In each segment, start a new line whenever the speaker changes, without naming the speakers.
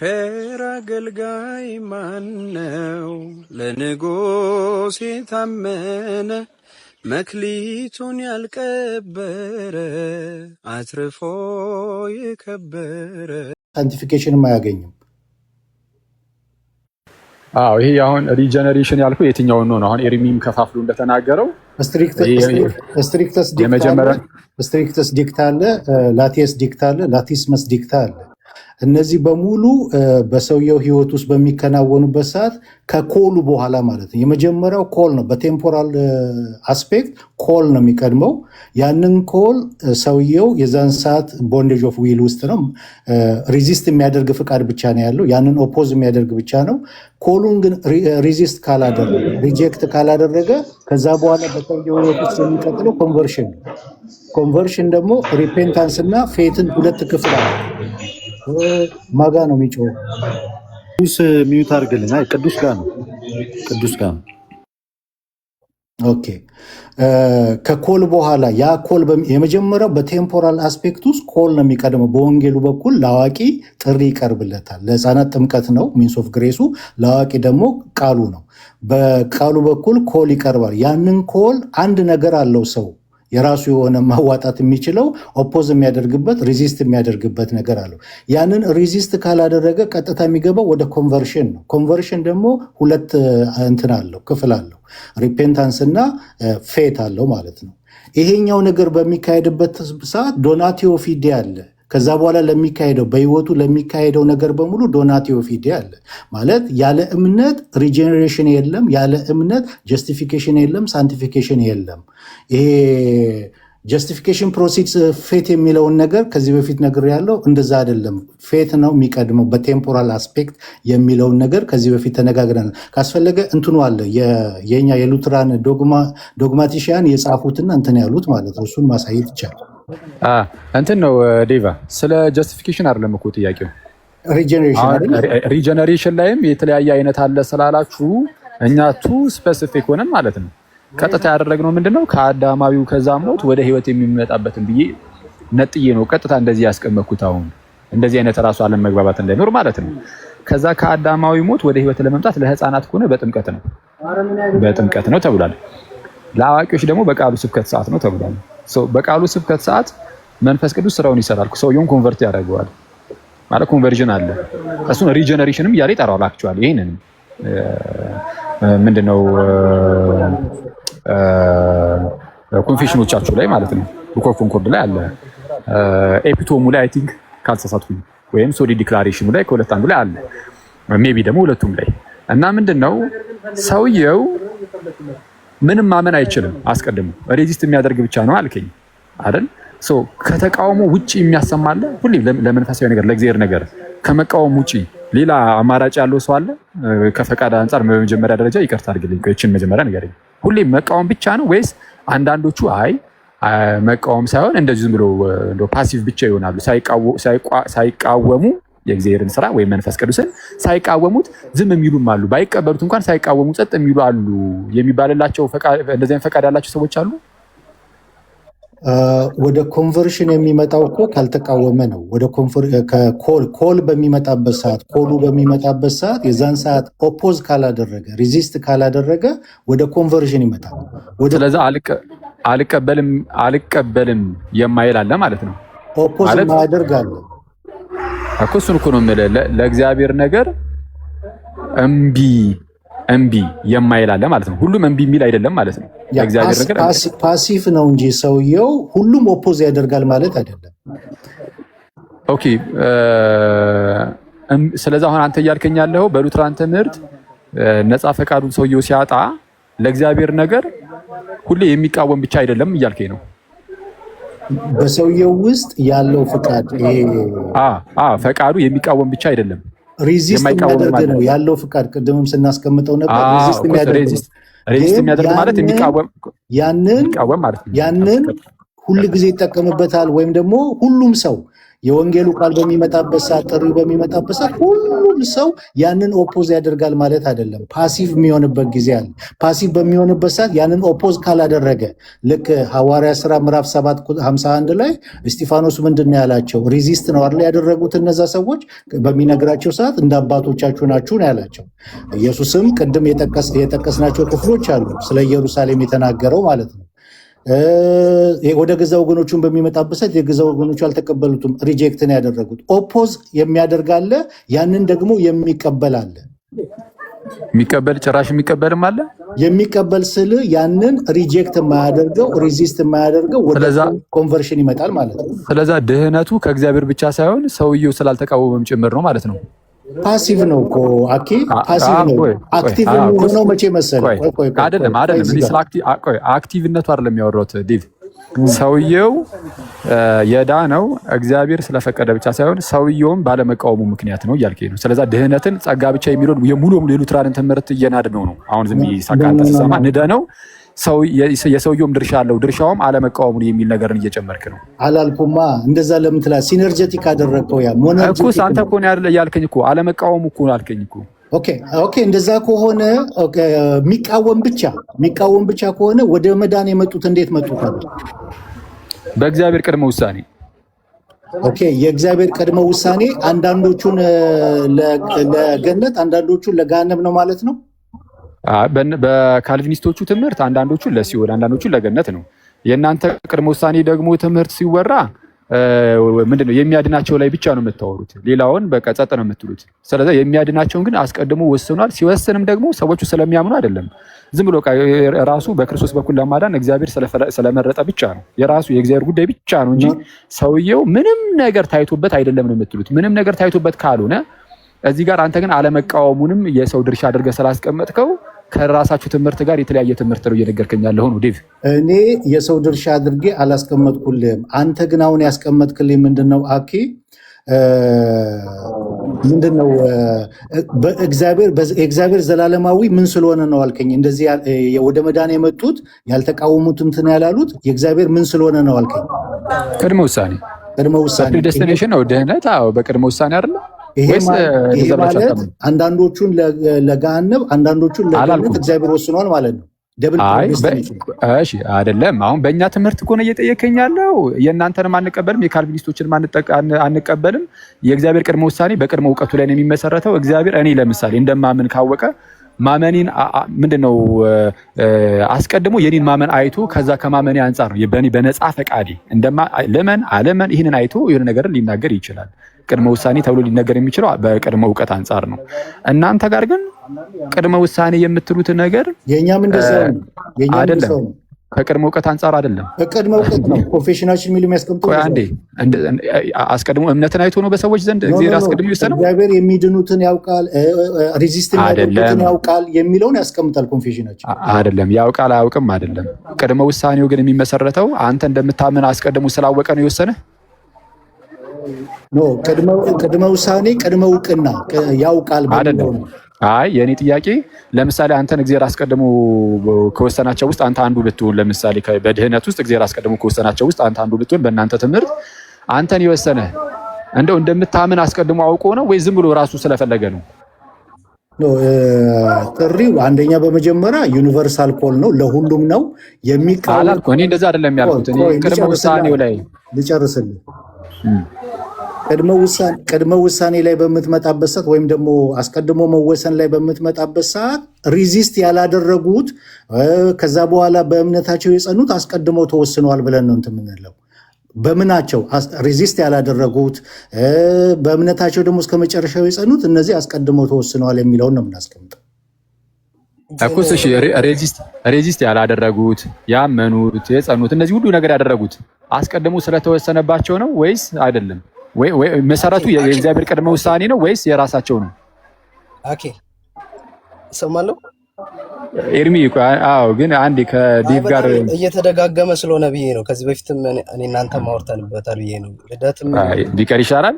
ቸር አገልጋይ ማነው? ለንጉሥ የታመነ መክሊቱን ያልቀበረ አትርፎ የከበረ።
ሳንቲፊኬሽንም አያገኝም።
ይሄ አሁን ሪጀነሬሽን ያልኩ የትኛውን ነው? አሁን ኤርሚም ከፋፍሉ እንደተናገረው
ስትሪክተስ ዲክታ አለ፣ ላቲየስ ዲክታ አለ፣ ላቲስመስ ዲክታ አለ። እነዚህ በሙሉ በሰውየው ህይወት ውስጥ በሚከናወኑበት ሰዓት ከኮሉ በኋላ ማለት ነው። የመጀመሪያው ኮል ነው። በቴምፖራል አስፔክት ኮል ነው የሚቀድመው። ያንን ኮል ሰውየው የዛን ሰዓት ቦንዴጅ ኦፍ ዊል ውስጥ ነው። ሪዚስት የሚያደርግ ፍቃድ ብቻ ነው ያለው። ያንን ኦፖዝ የሚያደርግ ብቻ ነው። ኮሉን ግን ሪዚስት ካላደረገ፣ ሪጀክት ካላደረገ ከዛ በኋላ በሰውየው ህይወት ውስጥ የሚቀጥለው ኮንቨርሽን ነው። ኮንቨርሽን ደግሞ ሪፔንታንስ እና ፌትን ሁለት ክፍል አለ። ማጋ ነው የሚጮህ?
ቅዱስ ሚዩት አድርግልን። አይ ቅዱስ ጋር ነው፣ ቅዱስ ጋር ነው።
ኦኬ። ከኮል በኋላ ያ ኮል የመጀመሪያው በቴምፖራል አስፔክት ውስጥ ኮል ነው የሚቀድመው። በወንጌሉ በኩል ለአዋቂ ጥሪ ይቀርብለታል። ለህፃናት ጥምቀት ነው ሚንስ ኦፍ ግሬሱ፣ ለአዋቂ ደግሞ ቃሉ ነው። በቃሉ በኩል ኮል ይቀርባል። ያንን ኮል አንድ ነገር አለው ሰው የራሱ የሆነ ማዋጣት የሚችለው ኦፖዝ የሚያደርግበት ሪዚስት የሚያደርግበት ነገር አለው። ያንን ሪዚስት ካላደረገ ቀጥታ የሚገባው ወደ ኮንቨርሽን ነው። ኮንቨርሽን ደግሞ ሁለት እንትን አለው፣ ክፍል አለው። ሪፔንታንስ እና ፌት አለው ማለት ነው። ይሄኛው ነገር በሚካሄድበት ሰዓት ዶናቲዮ ፊዴ አለ። ከዛ በኋላ ለሚካሄደው በህይወቱ ለሚካሄደው ነገር በሙሉ ዶናቲዮ ፊዴ አለ ማለት ያለ እምነት ሪጀነሬሽን የለም፣ ያለ እምነት ጀስቲፊኬሽን የለም፣ ሳንቲፊኬሽን የለም። ይሄ ጀስቲፊኬሽን ፕሮሲድስ ፌት የሚለውን ነገር ከዚህ በፊት ነገር ያለው እንደዛ አይደለም። ፌት ነው የሚቀድመው በቴምፖራል አስፔክት የሚለውን ነገር ከዚህ በፊት ተነጋግረናል። ካስፈለገ እንትኑ አለ የኛ የሉትራን ዶግማቲሽያን የጻፉትና እንትን ያሉት ማለት ነው። እሱን ማሳየት ይቻላል።
እንትን ነው ዴቫ፣ ስለ ጀስቲፊኬሽን አይደለም እኮ ጥያቄው። ሪጀነሬሽን ላይም የተለያየ አይነት አለ ስላላችሁ እኛ ቱ ስፔሲፊክ ሆነን ማለት ነው ቀጥታ ያደረግነው ምንድነው ከአዳማዊው ከዛ ሞት ወደ ህይወት የሚመጣበትን ብዬ ነጥዬ ነው ቀጥታ እንደዚህ ያስቀመጥኩት። አሁን እንደዚህ አይነት ራሱ ዓለም መግባባት እንዳይኖር ማለት ነው። ከዛ ከአዳማዊ ሞት ወደ ህይወት ለመምጣት ለህፃናት ከሆነ በጥምቀት ነው ተብሏል። ለአዋቂዎች ደግሞ በቃሉ ስብከት ሰዓት ነው ተብሏል። በቃሉ ስብከት ሰዓት መንፈስ ቅዱስ ስራውን ይሰራል፣ ሰውየውን ኮንቨርት ያደርገዋል ማለት ኮንቨርዥን አለ። እሱን ሪጀነሬሽንም እያለ ይጠራዋል። አክቹዋሊ ይሄንን ምንድነው ኮንፌሽኖቻችሁ ላይ ማለት ነው ቡክ ኦፍ ኮንኮርድ ላይ አለ፣ ኤፒቶሙ ላይ አይ ቲንክ ካልተሳሳትኩኝ ወይም ሶሊ ዲክላሬሽኑ ላይ ከሁለት አንዱ ላይ አለ፣ ሜቢ ደግሞ ሁለቱም ላይ እና ምንድነው ሰውየው ምንም ማመን አይችልም። አስቀድሞ ሬዚስት የሚያደርግ ብቻ ነው አልከኝ አይደል? ከተቃውሞ ውጪ የሚያሰማለ ሁሌ ለመንፈሳዊ ነገር ለእግዚአብሔር ነገር ከመቃወም ውጪ ሌላ አማራጭ ያለው ሰው አለ? ከፈቃድ አንጻር በመጀመሪያ ደረጃ ይቅርታ አድርግልኝ፣ እቺን መጀመሪያ ንገረኝ። ሁሌ መቃወም ብቻ ነው ወይስ አንዳንዶቹ አይ መቃወም ሳይሆን እንደዚህ ዝም ብሎ እንደ ፓሲቭ ብቻ ይሆናሉ፣ ሳይቃወሙ የእግዚአብሔርን ስራ ወይም መንፈስ ቅዱስን ሳይቃወሙት ዝም የሚሉም አሉ፣ ባይቀበሉት እንኳን ሳይቃወሙ ጸጥ የሚሉ አሉ የሚባልላቸው እንደዚህ አይነት ፈቃድ ያላቸው ሰዎች አሉ?
ወደ ኮንቨርሽን የሚመጣው እኮ ካልተቃወመ ነው። ወደ ኮል በሚመጣበት ሰዓት የዛን ሰዓት ኦፖዝ ካላደረገ ሪዚስት ካላደረገ ወደ ኮንቨርሽን ይመጣል።
ስለዚህ አልቀበልም የማይል አለ ማለት ነው።
ኦፖዝ ማያደርግ አለ
እኮ። እሱን እኮ ነው የምልህ። ለእግዚአብሔር ነገር እምቢ የማይል አለ ማለት ነው። ሁሉም እምቢ የሚል አይደለም ማለት ነው። ለእግዚአብሔር ነገር
ፓሲቭ ነው እንጂ ሰውየው ሁሉም ኦፖዝ ያደርጋል ማለት አይደለም።
ኦኬ። ስለዚህ አሁን አንተ እያልከኝ ያለው በሉትራን ትምህርት ነፃ ፈቃዱን ሰውየው ሲያጣ ለእግዚአብሔር ነገር ሁሌ የሚቃወም ብቻ አይደለም እያልከኝ ነው።
በሰውየው ውስጥ ያለው ፈቃድ
ፈቃዱ የሚቃወም ብቻ አይደለም፣
ሪዚስት የሚያደርግ ነው ያለው ፈቃድ። ቅድምም ስናስቀምጠው ነበር ሪዚስት
የሚያደርግ ማለት የሚቃወም
ያንን ሁል ጊዜ ይጠቀምበታል። ወይም ደግሞ ሁሉም ሰው የወንጌሉ ቃል በሚመጣበት ሰዓት፣ ጥሪው በሚመጣበት ሰዓት ሁሉም ሰው ያንን ኦፖዝ ያደርጋል ማለት አይደለም። ፓሲቭ የሚሆንበት ጊዜ አለ። ፓሲቭ በሚሆንበት ሰዓት ያንን ኦፖዝ ካላደረገ ልክ ሐዋርያ ሥራ ምዕራፍ 7:51 ላይ እስጢፋኖስ ምንድን ነው ያላቸው? ሪዚስት ነው አይደል ያደረጉት እነዛ ሰዎች በሚነግራቸው ሰዓት እንደ አባቶቻችሁ ናችሁ ነው ያላቸው። ኢየሱስም ቅድም የጠቀስናቸው ክፍሎች አሉ ስለ ኢየሩሳሌም የተናገረው ማለት ነው። ወደ ገዛ ወገኖቹን በሚመጣበት ሰዓት የገዛ ወገኖቹ አልተቀበሉትም፣ ሪጀክት ነው ያደረጉት። ኦፖዝ የሚያደርግ አለ፣ ያንን ደግሞ የሚቀበል አለ።
የሚቀበል ጭራሽ የሚቀበልም አለ።
የሚቀበል ስል ያንን ሪጀክት የማያደርገው ሪዚስት የማያደርገው ወደ ኮንቨርሽን ይመጣል ማለት ነው።
ስለዛ ድህነቱ ከእግዚአብሔር ብቻ ሳይሆን ሰውየው ስላልተቃወመም ጭምር ነው ማለት ነው።
ፓሲቭ ነው እኮ አኬ፣ ፓሲቭ ነው። አክቲቭ የሚሆነው መቼ መሰለህ?
አይደለም አክቲቭነቱ አይደለም ያወራሁት ዲቭ። ሰውየው የዳነው እግዚአብሔር ስለፈቀደ ብቻ ሳይሆን ሰውየውም ባለመቃወሙ ምክንያት ነው እያልከኝ ነው። ስለዛ ድህነትን ጸጋ ብቻ የሚለውን የሙሉ የሉትራንን ትምህርት እየናድነው ነው። አሁን ዝም ይሳካንተ ተሰማ ንደነው የሰውየውም ድርሻ አለው፣ ድርሻውም አለመቃወሙን የሚል ነገርን እየጨመርክ ነው።
አላልኩማ እንደዛ ለምን ትላለህ? ሲነርጀቲክ አደረግከው። ያ
እኮ አንተ እኮ ነው ያልከኝ እኮ አለመቃወሙ እኮ አልከኝ እኮ።
ኦኬ እንደዛ ከሆነ የሚቃወም ብቻ ከሆነ ወደ መዳን የመጡት እንዴት መጡት?
በእግዚአብሔር ቅድመ ውሳኔ።
ኦኬ የእግዚአብሔር ቅድመ ውሳኔ አንዳንዶቹን ለገነት አንዳንዶቹን ለገሃነም ነው ማለት ነው።
በካልቪኒስቶቹ ትምህርት አንዳንዶቹን ለሲኦል አንዳንዶቹን ለገነት ነው። የእናንተ ቅድመ ውሳኔ ደግሞ ትምህርት ሲወራ ምንድነው የሚያድናቸው ላይ ብቻ ነው የምታወሩት፣ ሌላውን በቃ ጸጥ ነው የምትሉት። ስለዚህ የሚያድናቸውን ግን አስቀድሞ ወስኗል። ሲወስንም ደግሞ ሰዎቹ ስለሚያምኑ አይደለም፣ ዝም ብሎ ራሱ በክርስቶስ በኩል ለማዳን እግዚአብሔር ስለመረጠ ብቻ ነው። የራሱ የእግዚአብሔር ጉዳይ ብቻ ነው እንጂ ሰውየው ምንም ነገር ታይቶበት አይደለም ነው የምትሉት። ምንም ነገር ታይቶበት ካልሆነ እዚህ ጋር አንተ ግን አለመቃወሙንም የሰው ድርሻ አድርገህ ስላስቀመጥከው ከራሳችሁ ትምህርት ጋር የተለያየ ትምህርት ነው እየነገርከኝ ያለው ነው ዴቭ።
እኔ የሰው ድርሻ አድርጌ አላስቀመጥኩልህም። አንተ ግን አሁን ያስቀመጥክልኝ ምንድነው? አኬ ምንድነው? እግዚአብሔር ዘላለማዊ ምን ስለሆነ ነው አልከኝ። እንደዚህ ወደ መዳን የመጡት ያልተቃወሙት እንትን ያላሉት የእግዚአብሔር ምን ስለሆነ ነው አልከኝ።
ቅድመ ውሳኔ ፕሪዴስቲኔሽን ነው ድህነት። አዎ በቅድመ ውሳኔ አይደለ?
ይሄ ማለት አንዳንዶቹን ለገሃነም አንዳንዶቹን ለገነት እግዚአብሔር ወስኗል ማለት ነው። እሺ አይደለም። አሁን በእኛ ትምህርት እኮ ነው እየጠየከኝ ያለው። የእናንተንም አንቀበልም የካልቪኒስቶችንም አንቀበልም። የእግዚአብሔር ቅድመ ውሳኔ በቅድመ እውቀቱ ላይ ነው የሚመሰረተው። እግዚአብሔር እኔ ለምሳሌ እንደማምን ካወቀ ማመኔን ምንድነው አስቀድሞ የኔን ማመን አይቶ ከዛ ከማመኔ አንጻር ነው በነፃ ፈቃዴ ለመን አለመን ይህንን አይቶ የሆነ ነገር ሊናገር ይችላል። ቅድመ ውሳኔ ተብሎ ሊነገር የሚችለው በቅድመ እውቀት አንጻር ነው። እናንተ ጋር ግን ቅድመ ውሳኔ የምትሉት ነገር የኛም እንደዛው ነው።
አይደለም፣ ከቅድመ እውቀት አንጻር አይደለም፣
በቅድመ እውቀት ነው። ኮንፌሽናችን የሚሉ የሚያስቀምጡት
አንዴ አስቀድሞ እምነትን አይቶ ነው በሰዎች ዘንድ እግዚአብሔር አስቀድሞ ይወሰነው።
እግዚአብሔር የሚድኑትን ያውቃል፣ ሬዚስት የሚያደርጉትን ያውቃል የሚለውን ያስቀምጣል ኮንፌሽናችን።
አይደለም፣ ያውቃል አያውቅም አይደለም። ቅድመ ውሳኔው ግን የሚመሰረተው አንተ እንደምታምን አስቀድሞ ስላወቀ ነው የወሰነ።
ኖ ቅድመ ውሳኔ ቅድመ እውቅና ያውቃል
አይደለም። አይ የኔ ጥያቄ ለምሳሌ አንተን እግዚአብሔር አስቀድሞ ከወሰናቸው ውስጥ አንተ አንዱ ብትሆን፣ ለምሳሌ በድህነት ውስጥ እግዚአብሔር አስቀድሞ ከወሰናቸው ውስጥ አንተ አንዱ ብትሆን፣ በእናንተ ትምህርት አንተን የወሰነ እንደው እንደምታምን አስቀድሞ አውቆ ነው ወይ ዝም ብሎ ራሱ ስለፈለገ ነው?
ጥሪው አንደኛ በመጀመሪያ ዩኒቨርሳል ኮል ነው፣ ለሁሉም ነው የሚቃወም።
እኔ እንደዛ አይደለም ያልኩት። እኔ ቅድመ ውሳኔው ላይ
ልጨርስልህ። ቅድመ ውሳኔ ላይ በምትመጣበት ሰዓት ወይም ደግሞ አስቀድሞ መወሰን ላይ በምትመጣበት ሰዓት ሪዚስት ያላደረጉት ከዛ በኋላ በእምነታቸው የጸኑት አስቀድመው ተወስነዋል ብለን ነው እንትን የምንለው። በምናቸው ሪዚስት ያላደረጉት በእምነታቸው ደግሞ እስከ መጨረሻው የጸኑት እነዚህ አስቀድመው ተወስነዋል የሚለውን ነው የምናስቀምጠው።
እሺ ሬዚስት ያላደረጉት ያመኑት የጸኑት እነዚህ ሁሉ ነገር ያደረጉት አስቀድሞ ስለተወሰነባቸው ነው ወይስ አይደለም? ወይ መሰረቱ የእግዚአብሔር ቅድመ ውሳኔ ነው ወይስ የራሳቸው ነው?
ኦኬ ሰማለው
ኤርሚ። አዎ ግን አንዴ ከዲቭ ጋር
እየተደጋገመ ስለሆነ ብዬ ነው። ከዚህ በፊትም እኔ እናንተ ማውርተንበታል ብዬ ነው። ልደትም
ቢቀር ይሻላል።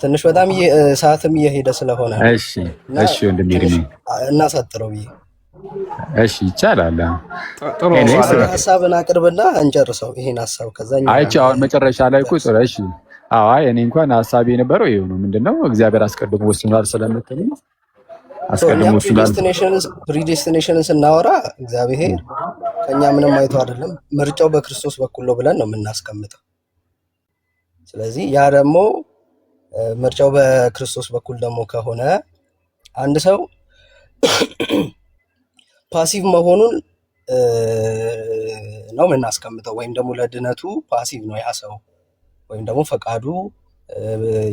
ትንሽ በጣም ሰዓትም እየሄደ ስለሆነ
እሺ ወንድሜ ኤርሚ
እናሳጥረው ብዬ።
እሺ ይቻላል።
ጥሩ ሀሳብን አቅርብና እንጨርሰው ይሄን ሀሳብ ከዛኛ።
አይቼ አሁን መጨረሻ ላይ እኮ እሺ አይ እኔ እንኳን ሐሳቤ የነበረው ይሄው ነው። ምንድነው እግዚአብሔር አስቀድሞ ወስኗል ስለምትል አስቀድሞ ወስኗል።
ፕሪዴስቲኔሽንን ስናወራ እግዚአብሔር ከኛ ምንም አይቶ አይደለም፣ ምርጫው በክርስቶስ በኩል ነው ብለን ነው የምናስቀምጠው። ስለዚህ ያ ደግሞ ምርጫው በክርስቶስ በኩል ደግሞ ከሆነ አንድ ሰው ፓሲቭ መሆኑን ነው የምናስቀምጠው፣ ወይም ደግሞ ለድነቱ ፓሲቭ ነው ያ ሰው ወይም ደግሞ ፈቃዱ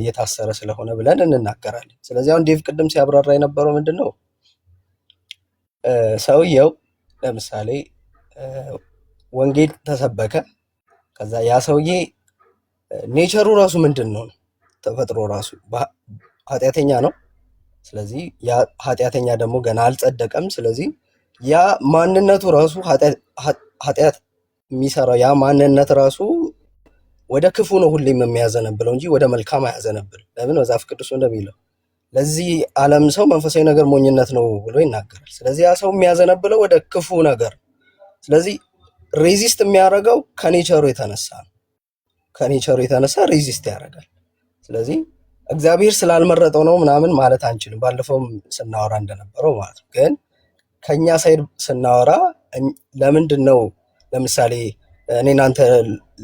የታሰረ ስለሆነ ብለን እንናገራለን። ስለዚህ አሁን ዴቭ ቅድም ሲያብራራ የነበረው ምንድነው ሰውየው ለምሳሌ ወንጌል ተሰበከ፣ ከዛ ያ ሰውዬ ኔቸሩ ራሱ ምንድን ነው? ተፈጥሮ ራሱ ኃጢአተኛ ነው። ስለዚህ ያ ኃጢአተኛ ደግሞ ገና አልጸደቀም። ስለዚህ ያ ማንነቱ ራሱ ኃጢአት የሚሰራው ያ ማንነት ራሱ ወደ ክፉ ነው ሁሌም የሚያዘነብለው እንጂ ወደ መልካም አያዘነብል። ለምን? መጽሐፍ ቅዱስ እንደሚለው ለዚህ ዓለም ሰው መንፈሳዊ ነገር ሞኝነት ነው ብሎ ይናገራል። ስለዚህ ያ ሰው የሚያዘነብለው ወደ ክፉ ነገር፣ ስለዚህ ሬዚስት የሚያደርገው ከኔቸሩ የተነሳ ነው። ከኔቸሩ የተነሳ ሬዚስት ያደርጋል። ስለዚህ እግዚአብሔር ስላልመረጠው ነው ምናምን ማለት አንችልም። ባለፈውም ስናወራ እንደነበረው ማለት ነው። ግን ከኛ ሳይድ ስናወራ ለምንድን ነው ለምሳሌ እኔና አንተ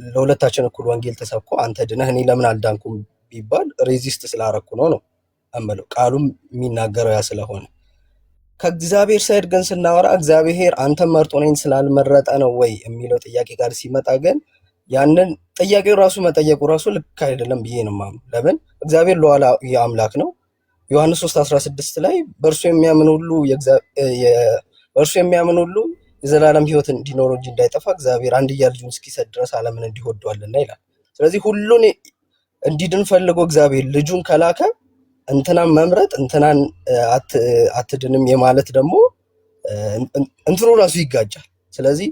ለሁለታችን እኩል ወንጌል ተሰብኮ አንተ ድነህ እኔ ለምን አልዳንኩም ቢባል ሬዚስት ስላረኩ ነው እምለው። ቃሉም የሚናገረው ያ ስለሆነ። ከእግዚአብሔር ሳይድ ግን ስናወራ እግዚአብሔር አንተን መርጦ እኔን ስላልመረጠ ነው ወይ የሚለው ጥያቄ ጋር ሲመጣ ግን ያንን ጥያቄው ራሱ መጠየቁ ራሱ ልክ አይደለም ብዬ ነው የማምነው። ለምን? እግዚአብሔር ሉዓላዊ አምላክ ነው። ዮሐንስ 3:16 ላይ በእርሱ የሚያምን ሁሉ የዘላለም ሕይወት እንዲኖረው እንጂ እንዳይጠፋ እግዚአብሔር አንድያ ልጁን እስኪሰጥ ድረስ ዓለምን እንዲሁ ወዷልና ይላል። ስለዚህ ሁሉን እንዲድን ፈልጎ እግዚአብሔር ልጁን ከላከ እንትናን መምረጥ እንትናን አትድንም የማለት ደግሞ እንትኑ ራሱ ይጋጫል። ስለዚህ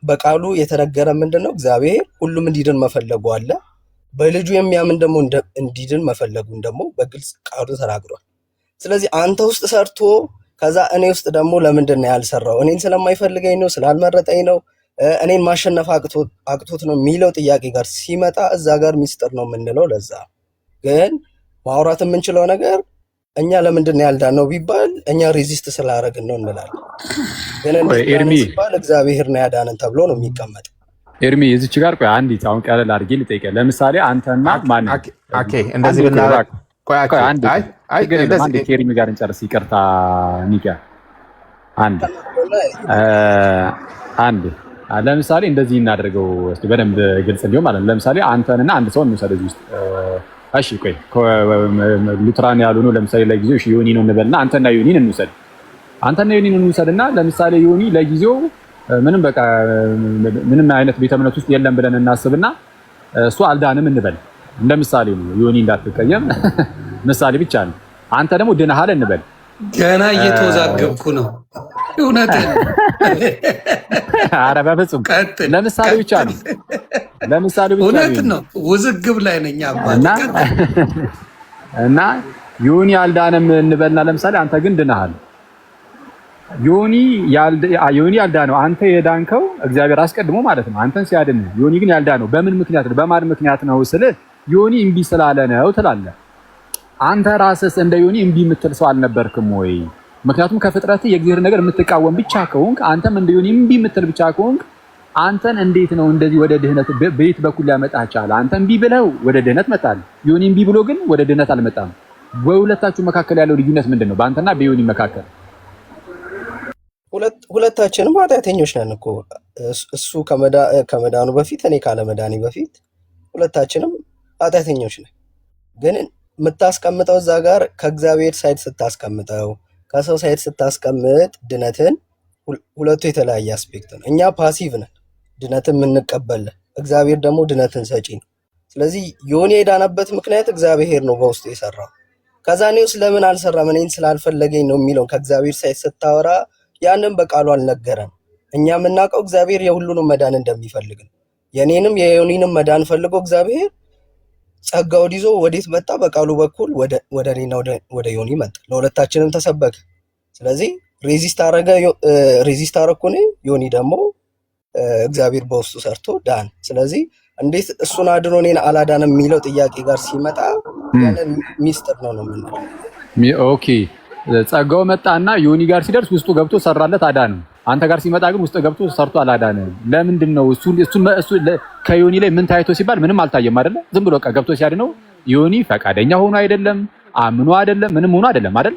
በቃሉ የተነገረ ምንድነው? እግዚአብሔር ሁሉም እንዲድን መፈለጉ አለ። በልጁ የሚያምን ደግሞ እንዲድን መፈለጉን ደግሞ በግልጽ ቃሉ ተናግሯል። ስለዚህ አንተ ውስጥ ሰርቶ ከዛ እኔ ውስጥ ደግሞ ለምንድን ነው ያልሰራው? እኔን ስለማይፈልገኝ ነው? ስላልመረጠኝ ነው? እኔን ማሸነፍ አቅቶት ነው የሚለው ጥያቄ ጋር ሲመጣ እዛ ጋር ሚስጥር ነው የምንለው። ለዛ ግን ማውራት የምንችለው ነገር እኛ ለምንድን ነው ያልዳነው ቢባል እኛ ሬዚስት ስላደረግን ነው እንላለን። ግን ሲባል እግዚአብሔር ነው ያዳነን ተብሎ ነው የሚቀመጥ።
ኤርሚ እዚች ጋር ቆይ አንዲት አሁን ቀለል አድርጌ ልጠይቅህ። ለምሳሌ አንተና ማን
እንደዚህ
ከኤርሚ ጋር እንጨርስ። ይቅርታ ኒካ አንድ ለምሳሌ እንደዚህ እናደርገው እስኪ በደንብ ግልጽ እንዲሆን ማለት ነው። ለምሳሌ አንተንና አንድ ሰው እንውሰድ እዚህ ውስጥ። እሺ ቆይ ሉትራን ያልሆኑ ለምሳሌ ለጊዜው እሺ ዮኒ ነው እንበልና አንተና ዮኒን እንውሰድ። አንተና ዮኒን እንውሰድና ለምሳሌ ዮኒ ለጊዜው ምንም አይነት ቤተ እምነት ውስጥ የለም ብለን እናስብና እሱ አልዳንም እንበል። እንደ ምሳሌ ነው፣ ዮኒ እንዳትቀየም ምሳሌ ብቻ ነው። አንተ ደግሞ ድነሃል እንበል።
ገና እየተወዛገብኩ ነው። እውነቴን ነው።
ኧረ በፍጹም ለምሳሌ ብቻ ነው። ለምሳሌ ብቻ ነው።
እውነት ነው። ውዝግብ ላይ ነኝ
እና ዮኒ አልዳንም እንበልና ለምሳሌ አንተ ግን ድነሃል። ዮኒ ያልዳነው አንተ የዳንከው እግዚአብሔር አስቀድሞ ማለት ነው አንተን ሲያድን፣ ዮኒ ግን ያልዳነው በምን ምክንያት ነው? በማን ምክንያት ነው ስልህ ዮኒ እምቢ ስላለ ነው ትላለህ። አንተ ራስህ እንደ ዮኒ እምቢ የምትል ሰው አልነበርክም ወይ? ምክንያቱም ከፍጥረት የእግዚአብሔር ነገር የምትቃወም ብቻ ከሆንክ፣ አንተም እንደ ዮኒ እምቢ የምትል ብቻ ከሆንክ አንተን እንዴት ነው እንደዚህ ወደ ድህነት በየት በኩል ሊያመጣህ ቻለ? አንተ እምቢ ብለው ወደ ድህነት መጣል፣ ዮኒ እምቢ ብሎ ግን ወደ ድህነት አልመጣም። በሁለታችሁ መካከል ያለው ልዩነት ምንድን ነው? በአንተና በዮኒ መካከል
ሁለታችንም ኃጢአተኞች ነን እኮ። እሱ ከመዳኑ በፊት እኔ ካለመዳኔ በፊት ሁለታችንም ኃጢአተኞች ነን። ግን የምታስቀምጠው እዛ ጋር ከእግዚአብሔር ሳይድ ስታስቀምጠው ከሰው ሳይድ ስታስቀምጥ ድነትን ሁለቱ የተለያየ አስፔክት ነው። እኛ ፓሲቭ ነን፣ ድነትን የምንቀበል፣ እግዚአብሔር ደግሞ ድነትን ሰጪ ነው። ስለዚህ ዮኒ የዳነበት ምክንያት እግዚአብሔር ነው በውስጡ የሰራው። ከዛ እኔ ውስጥ ለምን አልሰራም? እኔን ስላልፈለገኝ ነው የሚለውን ከእግዚአብሔር ሳይድ ስታወራ ያንን በቃሉ አልነገረም። እኛ የምናውቀው እግዚአብሔር የሁሉንም መዳን እንደሚፈልግ ነው። የኔንም የዮኒንም መዳን ፈልጎ እግዚአብሔር ጸጋውን ይዞ ወዴት መጣ? በቃሉ በኩል ወደ እኔና ወደ ዮኒ መጣ። ለሁለታችንም ተሰበከ። ስለዚህ ሬዚስት አረኩ እኔ፣ ዮኒ ደግሞ እግዚአብሔር በውስጡ ሰርቶ ዳን። ስለዚህ እንዴት እሱን አድኖ እኔን አላዳንም የሚለው ጥያቄ ጋር ሲመጣ ያንን ሚስጥር ነው የምንለው።
ኦኬ ጸጋው መጣና ዮኒ ጋር ሲደርስ ውስጡ ገብቶ ሰራለት አዳነው። አንተ ጋር ሲመጣ ግን ውስጥ ገብቶ ሰርቶ አላዳነም። ለምንድን ነው? እሱ ከዮኒ ላይ ምን ታይቶ ሲባል ምንም አልታየም አይደለ? ዝም ብሎ ገብቶ ሲያድነው ዮኒ ፈቃደኛ ሆኖ አይደለም፣ አምኖ አይደለም፣ ምንም ሆኖ አይደለም አይደል?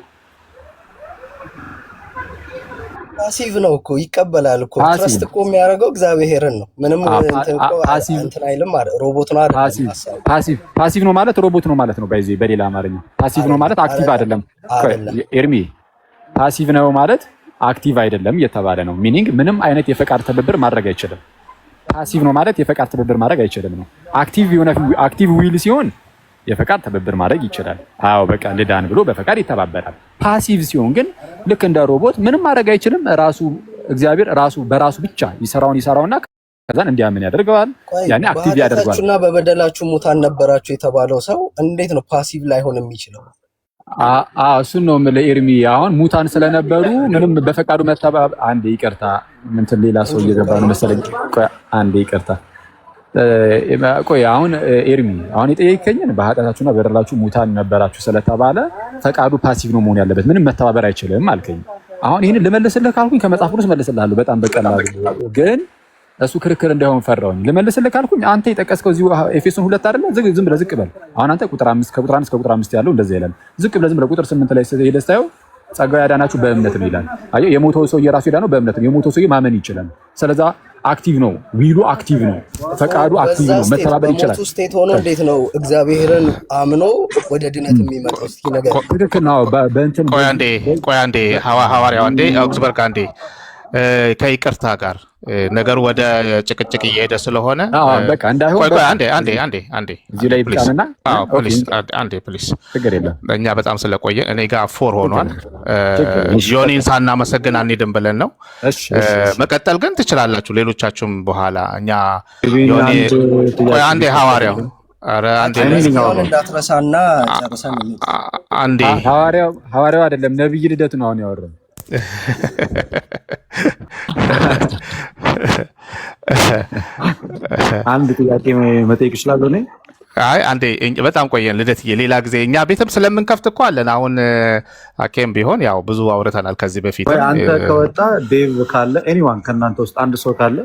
ፓሲቭ ነው እኮ ይቀበላል እኮ ትረስት እኮ የሚያደርገው እግዚአብሔርን ነው። ምንም እንትን አይልም ማለት ሮቦት ነው አይደለም።
ፓሲቭ ነው ማለት ሮቦት ነው ማለት ነው። ባይዚ በሌላ አማርኛ ፓሲቭ ነው ማለት አክቲቭ አይደለም። ኤርሚ ፓሲቭ ነው ማለት አክቲቭ አይደለም እየተባለ ነው። ሚኒንግ ምንም አይነት የፈቃድ ትብብር ማድረግ አይችልም። ፓሲቭ ነው ማለት የፈቃድ ትብብር ማድረግ አይችልም ነው። አክቲቭ ዊል ሲሆን የፈቃድ ትብብር ማድረግ ይችላል። አዎ በቃ ልዳን ብሎ በፈቃድ ይተባበራል። ፓሲቭ ሲሆን ግን ልክ እንደ ሮቦት ምንም ማድረግ አይችልም። ራሱ እግዚአብሔር ራሱ በራሱ ብቻ ይሰራውና ከዛን እንዲያምን ያደርገዋል። ያኔ አክቲቭ ያደርገዋል።
በኃጢአታችሁና በበደላችሁ ሙታን ነበራችሁ የተባለው ሰው እንዴት ነው ፓሲቭ ላይሆን የሚችለው?
እሱን ነው ለኤርሚ አሁን ሙታን ስለነበሩ ምንም በፈቃዱ መተባበር። አንዴ ይቅርታ እንትን ሌላ ሰው እየገባ ነው መሰለኝ። አንዴ ይቅርታ ቆይ አሁን ኤርሚ አሁን የጠየቀኝን በኃጢአታችሁና በበደላችሁ ሙታን ነበራችሁ ስለተባለ ፈቃዱ ፓሲቭ ነው መሆን ያለበት፣ ምንም መተባበር አይችልም አልከኝ። አሁን ይሄንን ልመልስልህ ካልኩኝ ከመጽሐፍ ቅዱስ መልስልሃለሁ በጣም በቀላሉ፣ ግን እሱ ክርክር እንዳይሆን ፈራውኝ። ልመልስልህ ካልኩኝ አንተ የጠቀስከው እዚሁ ኤፌሶን 2 አይደለ? ዝም ብለህ ዝቅ በል። አሁን አንተ ቁጥር 5 ከቁጥር 1 እስከ ቁጥር 5 ያለው እንደዛ ይላል። ዝቅ ብለህ ዝም ብለህ ቁጥር 8 ላይ ሄደህ ስታየው ጸጋው ያዳናችሁ በእምነት ነው ይላል። አየህ የሞተው ሰው የራሱ ያዳነው በእምነት ነው። የሞተው ሰው ማመን ይችላል። ስለዛ አክቲቭ ነው፣ ዊሉ አክቲቭ ነው፣ ፈቃዱ አክቲቭ ነው፣ መተባበር ይችላል።
በሞቱ ስቴት ሆኖ እንዴት ነው እግዚአብሔርን አምኖ ወደ ድነት የሚመጣው? እስኪ ነገር
ትክክል ነው። በእንትን
ቆይ አንዴ ሐዋርያው አንዴ አውግስበርግ አንዴ ከይቅርታ ጋር ነገሩ ወደ ጭቅጭቅ እየሄደ ስለሆነ
በቃ እንዳይሆን
ቆይ አንዴ
እዚህ ላይ ብቻና
ፕሊስ
ችግር የለም።
እኛ በጣም ስለቆየ እኔ ጋር 4 ሆኗል። ዮኒን ሳናመሰግን አንሄድም ብለን ነው። መቀጠል ግን ትችላላችሁ ሌሎቻችሁም በኋላ እኛ ዮኒ ቆይ አንዴ ሐዋርያው
እንዳትረሳና ጨርሰን
አንዴ
ሐዋርያው አይደለም ነብይ ልደቱ ነው አሁን ያወራው።
አንድ ጥያቄ መጠየቅ እችላለሁ እኔ?
አይ አንዴ በጣም ቆየን ልደትዬ፣ ሌላ ጊዜ እኛ ቤትም ስለምንከፍት እኮ አለን። አሁን አኬም ቢሆን ያው ብዙ አውርተናል ከዚህ በፊት።
አንተ ከወጣ ዴቭ ካለ ኤኒዋን ከእናንተ ውስጥ አንድ ሰው ካለ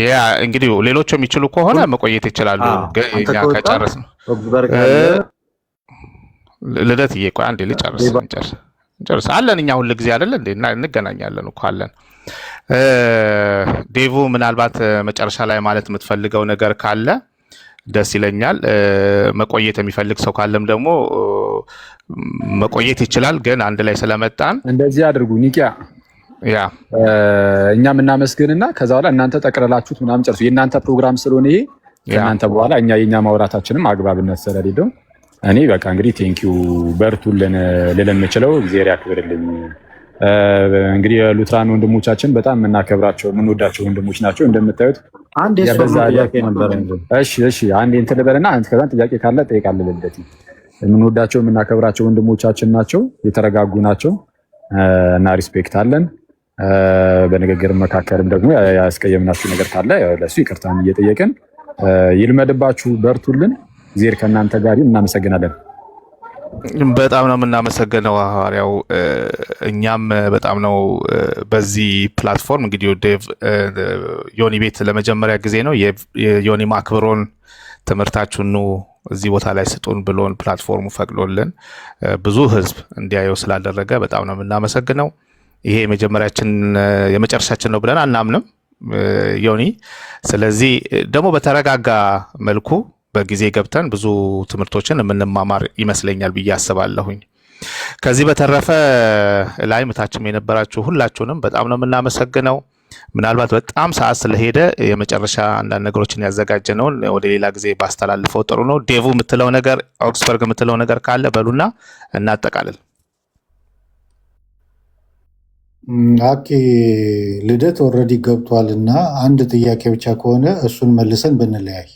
ያ እንግዲህ ሌሎቹ የሚችሉ ከሆነ መቆየት ይችላሉ። ግን እኛ ከጨረስን ልደትዬ ቆይ አንዴ ልጨርስ አለን እኛ ሁሉ ጊዜ አይደለ እንዴ እንገናኛለን እኮ አለን። ዴቭ ምናልባት መጨረሻ ላይ ማለት የምትፈልገው ነገር ካለ ደስ ይለኛል። መቆየት የሚፈልግ ሰው ካለም ደግሞ መቆየት ይችላል። ግን አንድ ላይ ስለመጣን
እንደዚህ አድርጉ። ኒቂያ
ያ
እኛም እናመስግንና ከዛ በኋላ እናንተ ጠቅለላችሁት ምናምን ጨርሱ። የእናንተ ፕሮግራም ስለሆነ ይሄ ከእናንተ በኋላ የኛ ማውራታችንም አግባብነት ስለሌለው እኔ በቃ እንግዲህ ቴንኪዩ በርቱልን ልል የምችለው እግዚአብሔር ያክብርልኝ። እንግዲህ ሉትራን ወንድሞቻችን በጣም የምናከብራቸው የምንወዳቸው ወንድሞች ናቸው። እንደምታዩት
አንድ ጥያቄ ነበር።
እሺ አንዴ እንትን ልበልና ከዛን ጥያቄ ካለ ጠይቃለሁ። ልደት የምንወዳቸው የምናከብራቸው ወንድሞቻችን ናቸው። የተረጋጉ ናቸው እና ሪስፔክት አለን። በንግግር መካከልም ደግሞ ያስቀየምናችሁ ነገር ካለ ለሱ ይቅርታን እየጠየቅን ይልመድባችሁ፣ በርቱልን። እግዚአብሔር ከእናንተ ጋር ይሁን። እናመሰግናለን።
በጣም ነው የምናመሰግነው ሐዋርያው። እኛም በጣም ነው በዚህ ፕላትፎርም እንግዲህ ዴቭ ዮኒ ቤት ለመጀመሪያ ጊዜ ነው የዮኒ ማክብሮን ትምህርታችሁን እዚህ ቦታ ላይ ስጡን ብሎን ፕላትፎርሙ ፈቅዶልን ብዙ ህዝብ እንዲያየው ስላደረገ በጣም ነው የምናመሰግነው። ይሄ የመጨረሻችን ነው ብለን አናምንም ዮኒ። ስለዚህ ደግሞ በተረጋጋ መልኩ በጊዜ ገብተን ብዙ ትምህርቶችን የምንማማር ይመስለኛል ብዬ አስባለሁኝ። ከዚህ በተረፈ ላይ ምታችም የነበራችሁ ሁላችሁንም በጣም ነው የምናመሰግነው። ምናልባት በጣም ሰዓት ስለሄደ የመጨረሻ አንዳንድ ነገሮችን ያዘጋጀነውን ወደ ሌላ ጊዜ ባስተላልፈው ጥሩ ነው። ዴቭ የምትለው ነገር አውግስበርግ የምትለው ነገር ካለ በሉና እናጠቃልል።
ኦኬ ልደት ኦልሬዲ ገብቷል እና አንድ ጥያቄ ብቻ ከሆነ እሱን መልሰን ብንለያይ።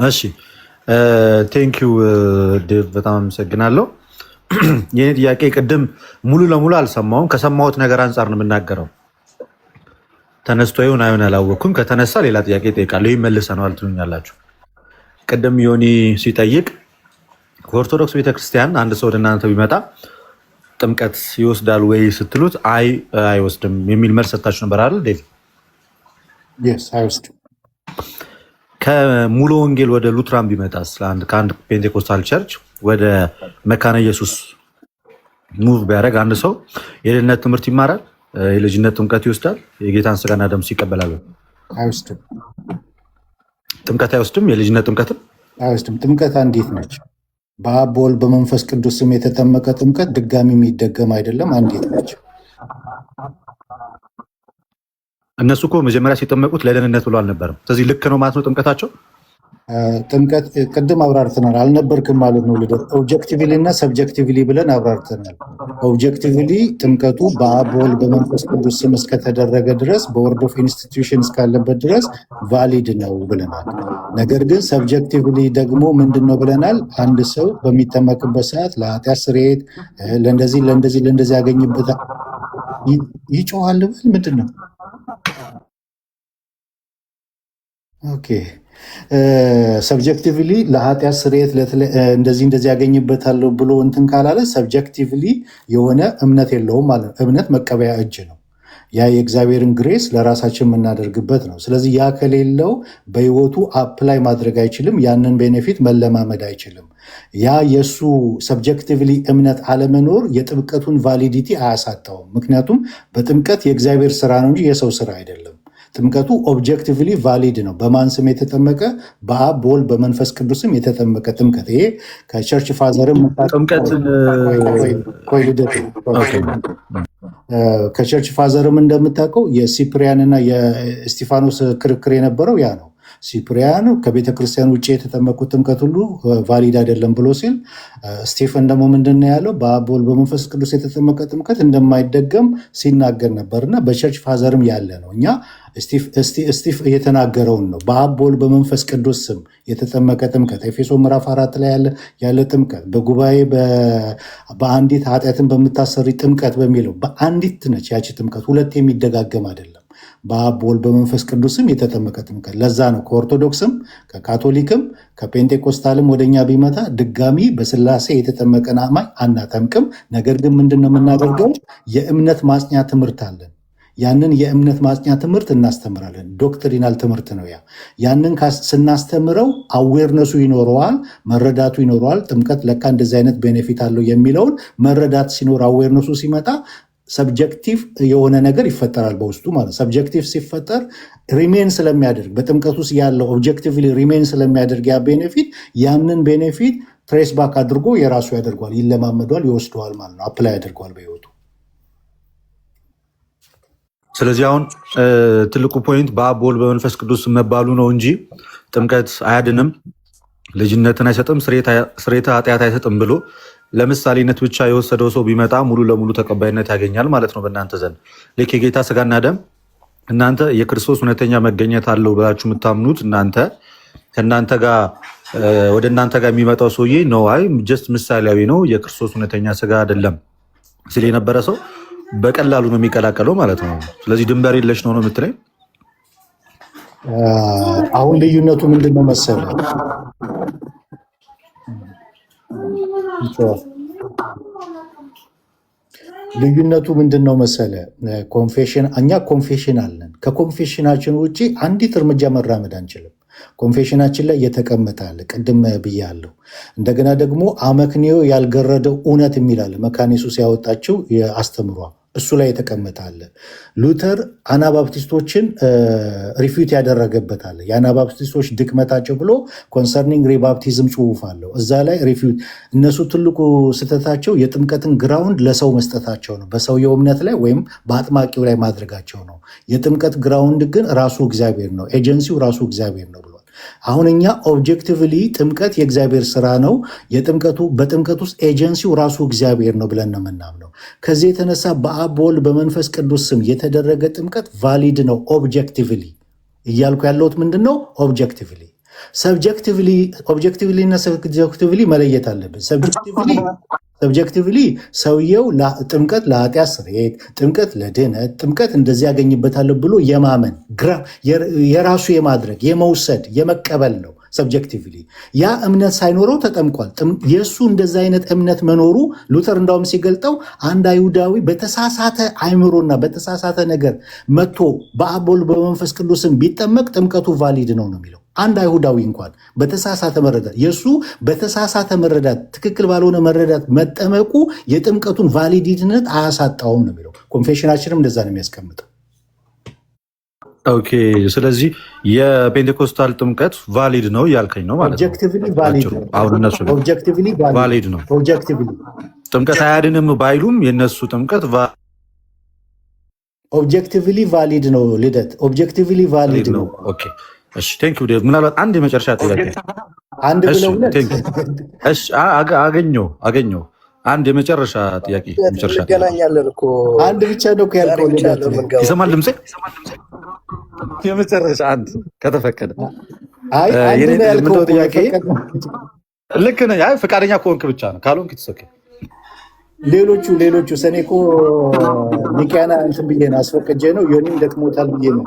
እሺ ቴንኪዩ ዴቭ በጣም አመሰግናለሁ። የኔ ጥያቄ ቅድም ሙሉ ለሙሉ አልሰማውም። ከሰማሁት ነገር አንጻር ነው የምናገረው። ተነስቶ ይሁን አይሆን አላወቅኩም። ከተነሳ ሌላ ጥያቄ እጠይቃለሁ። ይህ መልሰነዋል ትሉኛላችሁ። ቅድም ዮኒ ሲጠይቅ ከኦርቶዶክስ ቤተክርስቲያን አንድ ሰው ወደ እናንተ ቢመጣ ጥምቀት ይወስዳል ወይ ስትሉት አይ አይወስድም የሚል መልስ ሰጥታችሁ ነበር አይደል ዴቭ?
አይወስድም።
ከሙሉ ወንጌል ወደ ሉትራን ቢመጣስ ከአንድ ፔንቴኮስታል ቸርች ወደ መካነ ኢየሱስ ሙቭ ቢያደርግ አንድ ሰው የልጅነት ትምህርት ይማራል፣ የልጅነት ጥምቀት ይወስዳል፣ የጌታን ስጋና ደም ይቀበላል?
አይወስድም።
ጥምቀት አይወስድም። የልጅነት ጥምቀትም
አይወስድም። ጥምቀት አንዲት ነች። በአብ በወልድ በመንፈስ ቅዱስ ስም የተጠመቀ ጥምቀት ድጋሚ የሚደገም አይደለም፣ አንዲት ነች።
እነሱ እኮ መጀመሪያ ሲጠመቁት ለደህንነት ብሎ አልነበረም። ስለዚህ ልክ ነው ማለት ነው ጥምቀታቸው።
ጥምቀት ቅድም አብራርተናል። አልነበርክም ማለት ነው ልደት። ኦብጀክቲቭሊ እና ሰብጀክቲቭሊ ብለን አብራርተናል። ኦብጀክቲቭሊ ጥምቀቱ በአብ በወልድ በመንፈስ ቅዱስ ስም እስከተደረገ ድረስ በወርድ ኦፍ ኢንስቲትዩሽን እስካለበት ድረስ ቫሊድ ነው ብለናል። ነገር ግን ሰብጀክቲቭሊ ደግሞ ምንድን ነው ብለናል? አንድ ሰው በሚጠመቅበት ሰዓት ለኃጢአት ስርየት ለእንደዚህ ያገኝበታል። ይጮሃል ብል ምንድን ነው? ኦኬ ሰብጀክቲቭሊ ለኃጢአት ስርየት እንደዚህ ያገኝበታለሁ ብሎ እንትን ካላለ ሰብጀክቲቭሊ የሆነ እምነት የለውም ማለት ነው። እምነት መቀበያ እጅ ነው። ያ የእግዚአብሔርን ግሬስ ለራሳችን የምናደርግበት ነው። ስለዚህ ያ ከሌለው በህይወቱ አፕላይ ማድረግ አይችልም። ያንን ቤኔፊት መለማመድ አይችልም። ያ የእሱ ሰብጀክቲቭሊ እምነት አለመኖር የጥምቀቱን ቫሊዲቲ አያሳጣውም። ምክንያቱም በጥምቀት የእግዚአብሔር ስራ ነው እንጂ የሰው ስራ አይደለም። ጥምቀቱ ኦብጀክቲቭሊ ቫሊድ ነው። በማን ስም የተጠመቀ? በአብ በወልድ በመንፈስ ቅዱስም የተጠመቀ ጥምቀት። ይሄ ከቸርች ፋዘርም ከቸርች ፋዘርም እንደምታውቀው የሲፕሪያን እና የእስጢፋኖስ ክርክር የነበረው ያ ነው። ሲፕሪያን ከቤተ ክርስቲያን ውጭ የተጠመቁት ጥምቀት ሁሉ ቫሊድ አይደለም ብሎ ሲል፣ ስቴፈን ደግሞ ምንድን ነው ያለው? በአብ በወልድ በመንፈስ ቅዱስ የተጠመቀ ጥምቀት እንደማይደገም ሲናገር ነበር እና በቸርች ፋዘርም ያለ ነው። እኛ ስቲፍ የተናገረውን ነው። በአብ በወልድ በመንፈስ ቅዱስ ስም የተጠመቀ ጥምቀት ኤፌሶ ምዕራፍ 4 ላይ ያለ ጥምቀት በጉባኤ በአንዲት ኃጢአትን በምታሰሪ ጥምቀት በሚለው በአንዲት ነች ያቺ ጥምቀት፣ ሁለት የሚደጋገም አይደለም። በአብ በወልድ በመንፈስ ቅዱስም የተጠመቀ ጥምቀት። ለዛ ነው ከኦርቶዶክስም ከካቶሊክም ከፔንቴኮስታልም ወደኛ ቢመጣ ድጋሚ በስላሴ የተጠመቀን አማኝ አናጠምቅም። ነገር ግን ምንድን ነው የምናደርገው? የእምነት ማጽኛ ትምህርት አለን። ያንን የእምነት ማጽኛ ትምህርት እናስተምራለን። ዶክትሪናል ትምህርት ነው። ያንን ስናስተምረው አዌርነሱ ይኖረዋል፣ መረዳቱ ይኖረዋል። ጥምቀት ለካ እንደዚህ አይነት ቤኔፊት አለው የሚለውን መረዳት ሲኖር አዌርነሱ ሲመጣ ሰብጀክቲቭ የሆነ ነገር ይፈጠራል በውስጡ ማለት። ሰብጀክቲቭ ሲፈጠር ሪሜን ስለሚያደርግ በጥምቀት ውስጥ ያለው ኦብጀክቲቭሊ ሪሜን ስለሚያደርግ ያ ቤኔፊት ያንን ቤኔፊት ትሬስ ባክ አድርጎ የራሱ ያደርገዋል፣ ይለማመዷል፣ ይወስደዋል ማለት ነው። አፕላይ ያደርገዋል በህይወቱ።
ስለዚህ አሁን ትልቁ ፖይንት በአብ በወልድ በመንፈስ ቅዱስ መባሉ ነው እንጂ ጥምቀት አያድንም፣ ልጅነትን አይሰጥም፣ ስርየተ ኃጢአት አይሰጥም ብሎ ለምሳሌነት ብቻ የወሰደው ሰው ቢመጣ ሙሉ ለሙሉ ተቀባይነት ያገኛል ማለት ነው በእናንተ ዘንድ። ልክ የጌታ ስጋና ደም እናንተ የክርስቶስ እውነተኛ መገኘት አለው ብላችሁ የምታምኑት ከእናንተ ጋር ወደ እናንተ ጋር የሚመጣው ሰውዬ ነው አይ ጀስት ምሳሌያዊ ነው የክርስቶስ እውነተኛ ስጋ አይደለም ሲል የነበረ ሰው በቀላሉ ነው የሚቀላቀለው ማለት ነው። ስለዚህ ድንበር የለሽ ነው የምትለኝ?
አሁን ልዩነቱ ምንድን ነው መሰለ? ልዩነቱ ምንድን ነው መሰለ? እኛ ኮንፌሽን አለን። ከኮንፌሽናችን ውጭ አንዲት እርምጃ መራመድ አንችልም። ኮንፌሽናችን ላይ የተቀመጣለ ቅድም ብያለሁ። እንደገና ደግሞ አመክንዮ ያልገረደው እውነት የሚላለ መካነ ኢየሱስ ያወጣችው አስተምሯ እሱ ላይ የተቀመጣለ። ሉተር አናባፕቲስቶችን ሪፊዩት ያደረገበታለ። የአናባፕቲስቶች ድክመታቸው ብሎ ኮንሰርኒንግ ሪባፕቲዝም ጽሑፍ አለው። እዛ ላይ ሪፊዩት እነሱ ትልቁ ስህተታቸው የጥምቀትን ግራውንድ ለሰው መስጠታቸው ነው። በሰውየው እምነት ላይ ወይም በአጥማቂው ላይ ማድረጋቸው ነው። የጥምቀት ግራውንድ ግን ራሱ እግዚአብሔር ነው። ኤጀንሲው ራሱ እግዚአብሔር ነው ብሏል። አሁን እኛ ኦብጀክቲቭሊ ጥምቀት የእግዚአብሔር ስራ ነው፣ በጥምቀት ውስጥ ኤጀንሲው ራሱ እግዚአብሔር ነው ብለን ነው የምናምነው። ከዚህ የተነሳ በአብ በወልድ በመንፈስ ቅዱስ ስም የተደረገ ጥምቀት ቫሊድ ነው። ኦብጀክቲቭሊ እያልኩ ያለሁት ምንድን ነው? ኦብጀክቲቭሊ እና ሰብጀክቲቭሊ መለየት አለብን። ሰብጀክቲቭሊ ሰውየው ጥምቀት ለኃጢአት ስርየት፣ ጥምቀት ለድህነት፣ ጥምቀት እንደዚህ ያገኝበታል ብሎ የማመን የራሱ የማድረግ የመውሰድ የመቀበል ነው። ሰብጀክቲቭሊ ያ እምነት ሳይኖረው ተጠምቋል። የእሱ እንደዚ አይነት እምነት መኖሩ ሉተር እንዳውም ሲገልጠው አንድ አይሁዳዊ በተሳሳተ አይምሮና በተሳሳተ ነገር መጥቶ በአብ ወልድ በመንፈስ ቅዱስም ቢጠመቅ ጥምቀቱ ቫሊድ ነው የሚለው። አንድ አይሁዳዊ እንኳን በተሳሳተ መረዳት የእሱ በተሳሳተ መረዳት ትክክል ባልሆነ መረዳት መጠመቁ የጥምቀቱን ቫሊዲነት አያሳጣውም ነው የሚለው። ኮንፌሽናችንም እንደዛ ነው የሚያስቀምጠው።
ኦኬ፣ ስለዚህ የፔንቴኮስታል ጥምቀት ቫሊድ ነው እያልከኝ ነው ማለት ነው።
ኦብጀክቲቭሊ ቫሊድ ነው።
አሁን እነሱ
ኦብጀክቲቭሊ
ቫሊድ ነው።
ኦብጀክቲቭሊ
ጥምቀት አያድንም ባይሉም የነሱ ጥምቀት
ኦብጀክቲቭሊ ቫሊድ ነው። ልደት ኦብጀክቲቭሊ ቫሊድ ነው።
ኦኬ፣ እሺ፣ ቴንክ ዩ ዴቭ። ምናልባት አንድ የመጨረሻ ጥያቄ
አንድ ብለው
እሺ፣ አገኘው አንድ የመጨረሻ ጥያቄ
እንገናኛለን እኮ
አንድ ብቻ ነው ያልከው።
ይሰማል ድምጼ? የመጨረሻ አንድ ከተፈቀደ።
ምንድነው
ጥያቄ? ልክ ነህ። ፈቃደኛ ከሆንክ ብቻ ነው፣ ካልሆንክ ትሰከ
ሌሎቹ ሰኔ እኮ ኒቂያና እንትን ብዬ ነው አስፈቅጄ ነው ዮኒም ደክሞታል ብዬ ነው።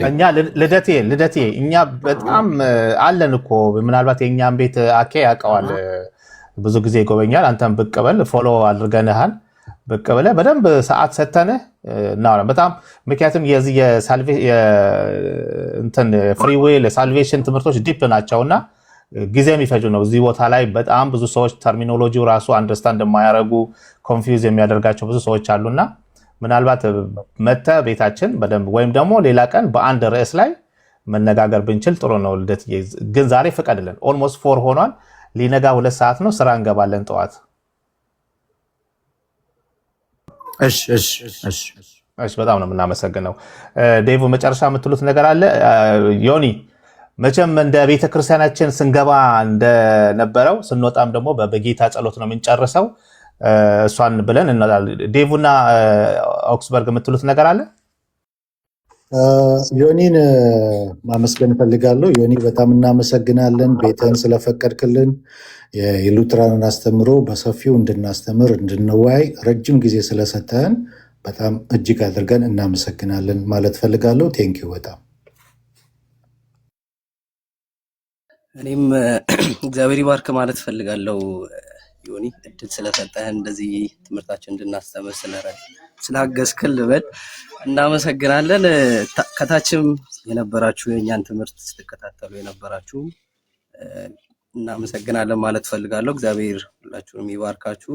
እኛ ልደቴ እኛ በጣም አለን እኮ ምናልባት የእኛም ቤት አኬ ያውቀዋል፣ ብዙ ጊዜ ይጎበኛል። አንተም ብቅ በል ፎሎ አድርገንሃል። ብቅ ብለህ በደንብ ሰዓት ሰተንህ እናወራለን በጣም ምክንያቱም የዚህ ፍሪዌል ሳልቬሽን ትምህርቶች ዲፕ ናቸውና ጊዜ የሚፈጁ ነው። እዚህ ቦታ ላይ በጣም ብዙ ሰዎች ተርሚኖሎጂው ራሱ አንደርስታንድ የማያደርጉ ኮንፊውዝ የሚያደርጋቸው ብዙ ሰዎች አሉና ምናልባት መተ ቤታችን በደንብ ወይም ደግሞ ሌላ ቀን በአንድ ርዕስ ላይ መነጋገር ብንችል ጥሩ ነው። ልደት ግን ዛሬ ፍቀድልን። ኦልሞስት 4 ሆኗል። ሊነጋ 2 ሰዓት ነው። ስራ እንገባለን ጠዋት። እሺ፣ በጣም ነው የምናመሰግነው። ዴቭ መጨረሻ የምትሉት ነገር አለ? ዮኒ መቼም እንደ ቤተክርስቲያናችን ስንገባ እንደነበረው ስንወጣም ደግሞ በጌታ ጸሎት ነው የምንጨርሰው። እሷን ብለን እንላለን። ዴቭና ኦክስበርግ የምትሉት ነገር አለ?
ዮኒን ማመስገን እፈልጋለሁ። ዮኒ በጣም እናመሰግናለን፣ ቤትህን ስለፈቀድክልን የሉትራንን አስተምሮ በሰፊው እንድናስተምር እንድንወያይ ረጅም ጊዜ ስለሰጠህን በጣም እጅግ አድርገን እናመሰግናለን ማለት ፈልጋለሁ። ቴንኪው በጣም
እኔም እግዚአብሔር ይባርክ ማለት ፈልጋለሁ። ዮኒ እድል ስለሰጠህን እንደዚህ ትምህርታችን እንድናስተምር ስላገዝክን ልበል እናመሰግናለን። ከታችም የነበራችሁ የእኛን ትምህርት ስትከታተሉ የነበራችሁ እናመሰግናለን ማለት ፈልጋለሁ። እግዚአብሔር ሁላችሁንም ይባርካችሁ።